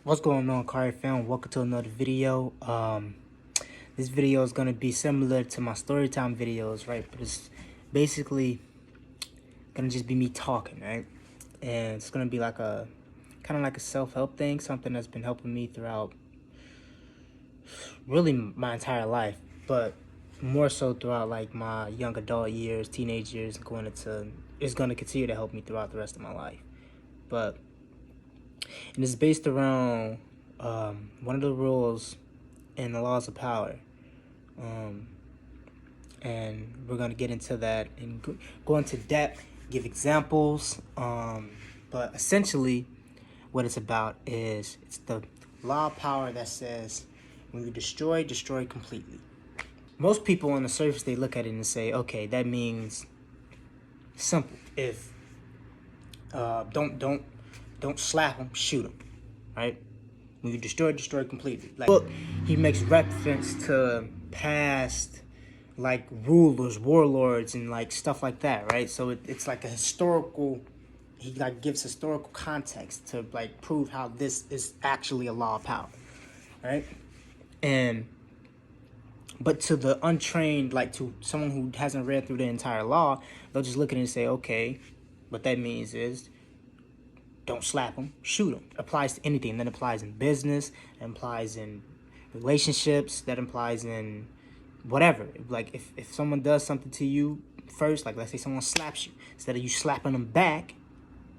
What's going on, Cari fam? Welcome to another video. This video is gonna be similar to my storytime videos, right? But it's basically gonna just be me talking, right? And it's gonna be like a kind of like a self-help thing, something that's been helping me throughout really my entire life, but more so throughout like my young adult years, teenage years, and going into it's gonna continue to help me throughout the rest of my life. And it's based around one of the rules in the laws of power. And we're going to get into that and go into depth, give examples. But essentially, what it's about is it's the law of power that says when you destroy completely. Most people on the surface, they look at it and say, okay, that means simple. If don't slap them, shoot them, right? When you destroy completely. Like, he makes reference to past, like, rulers, warlords, and like stuff like that, right? So it's like a historical. He like gives historical context to like prove how this is actually a law of power, right? But to the untrained, like to someone who hasn't read through the entire law, they'll just look at it and say, okay, what that means is don't slap them, shoot them. Applies to anything. That applies in business, that applies in relationships, that applies in whatever. Like if someone does something to you first, like let's say someone slaps you, instead of you slapping them back,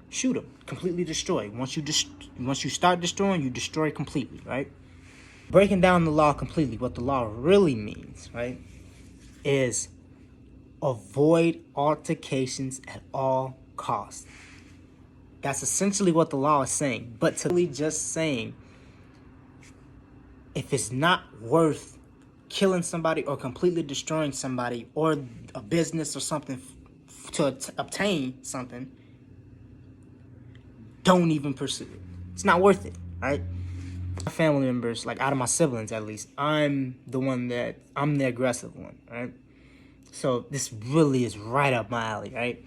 shoot them. Completely destroy. Once you start destroying, you destroy completely, right? Breaking down the law completely, what the law really means, right, is avoid altercations at all costs. That's essentially what the law is saying. But to really just saying, if it's not worth killing somebody or completely destroying somebody or a business or something to obtain something, don't even pursue it. It's not worth it, right? My family members, like out of my siblings at least, I'm the aggressive one, right? So this really is right up my alley, right?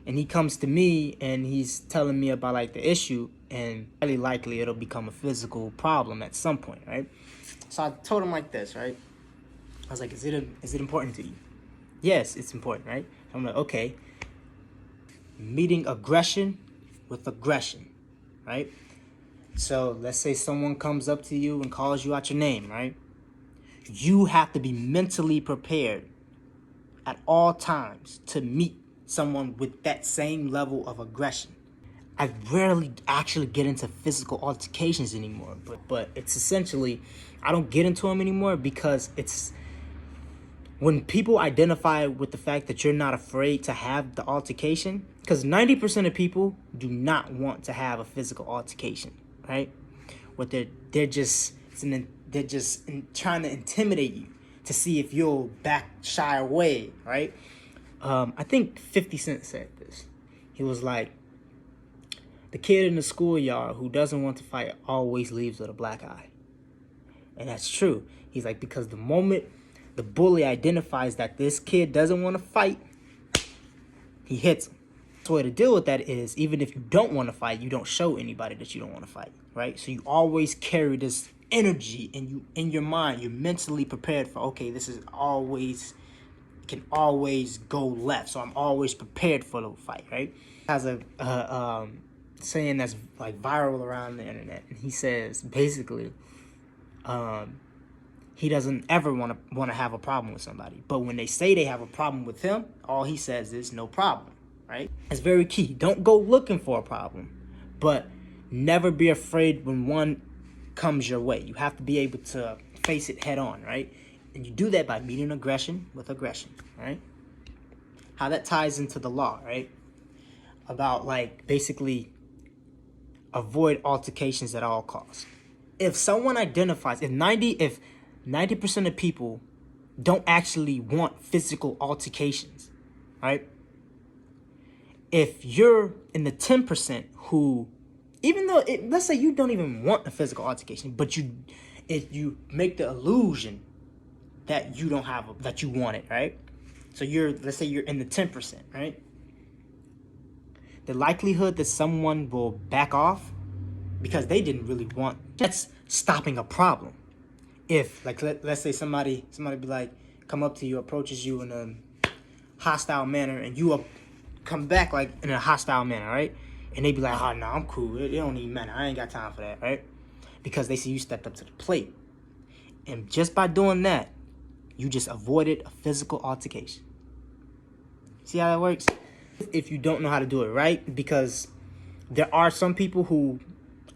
And he comes to me and he's telling me about like the issue, and highly likely it'll become a physical problem at some point, right? So I told him like this, right? I was like, is it important to you? Yes, it's important, right? I'm like, okay. Meeting aggression with aggression, right? So let's say someone comes up to you and calls you out your name, right? You have to be mentally prepared at all times to meet someone with that same level of aggression. I rarely actually get into physical altercations anymore, but it's essentially, I don't get into them anymore because it's when people identify with the fact that you're not afraid to have the altercation, because 90% of people do not want to have a physical altercation, right? What they're just trying to intimidate you to see if you'll shy away, right? I think 50 Cent said this. He was like, the kid in the schoolyard who doesn't want to fight always leaves with a black eye. And that's true. He's like, because the moment the bully identifies that this kid doesn't want to fight, he hits him. The way to deal with that is, even if you don't want to fight, you don't show anybody that you don't want to fight, right? So you always carry this energy in your mind. You're mentally prepared for, okay, this is always, can always go left, so I'm always prepared for the fight, right? Has a saying that's like viral around the internet, and he says basically, he doesn't ever want to have a problem with somebody, but when they say they have a problem with him, all he says is no problem, right? It's very key. Don't go looking for a problem, but never be afraid when one comes your way. You have to be able to face it head on, right? And you do that by meeting aggression with aggression, right? How that ties into the law, right? About like basically avoid altercations at all costs. If someone identifies, if 90% of people don't actually want physical altercations, right? If you're in the 10% who, even though let's say you don't even want a physical altercation, but if you make the illusion that you don't have that you want it, right? So let's say you're in the 10%, right? The likelihood that someone will back off because they didn't really want. That's stopping a problem. If, like, let's say somebody be like, come up to you, approaches you in a hostile manner, and you come back like in a hostile manner, right? And they be like, oh no, I'm cool. It don't even matter. I ain't got time for that, right? Because they see you stepped up to the plate. And just by doing that, you just avoided a physical altercation. See how that works? If you don't know how to do it right, because there are some people who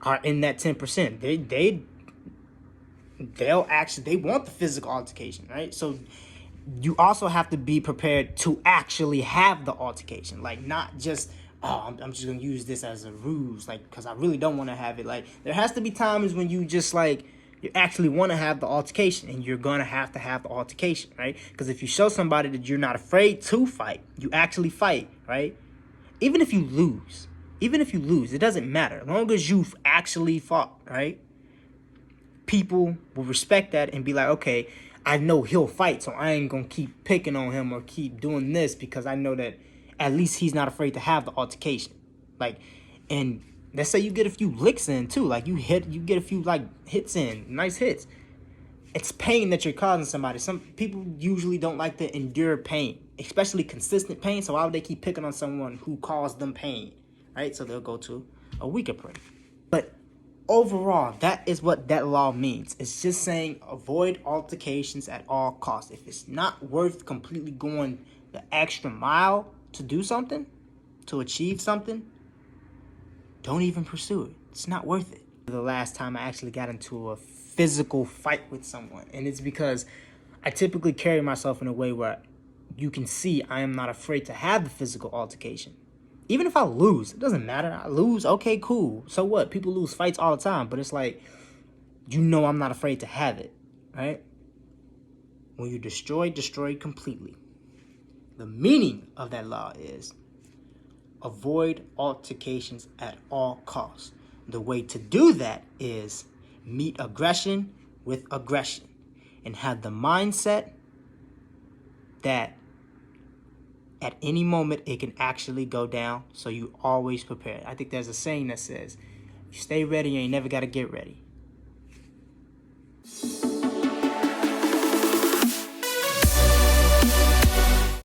are in that 10%. They want the physical altercation, right? So you also have to be prepared to actually have the altercation, like not just, oh, I'm just gonna use this as a ruse, like, because I really don't want to have it. Like, there has to be times when you just like, you actually want to have the altercation, and you're gonna have to have the altercation, right? Because if you show somebody that you're not afraid to fight, you actually fight, right? Even if you lose, it doesn't matter, as long as you've actually fought, right? People will respect that and be like, okay, I know he'll fight, so I ain't gonna keep picking on him or keep doing this, because I know that at least he's not afraid to have the altercation. Like, and let's say you get a few licks in too, like you get a few like hits in, nice hits. It's pain that you're causing somebody. Some people usually don't like to endure pain, especially consistent pain. So why would they keep picking on someone who caused them pain, right? So they'll go to a weaker prey. But overall, that is what that law means. It's just saying avoid altercations at all costs. If it's not worth completely going the extra mile to do something, to achieve something, don't even pursue it. It's not worth it. The last time I actually got into a physical fight with someone, and it's because I typically carry myself in a way where you can see I am not afraid to have the physical altercation. Even if I lose, it doesn't matter. I lose, okay, cool. So what? People lose fights all the time, but it's like, you know I'm not afraid to have it, right? When you destroy completely. The meaning of that law is avoid altercations at all costs. The way to do that is meet aggression with aggression and have the mindset that at any moment it can actually go down, so you always prepare. I think there's a saying that says, if you stay ready, you ain't never got to get ready.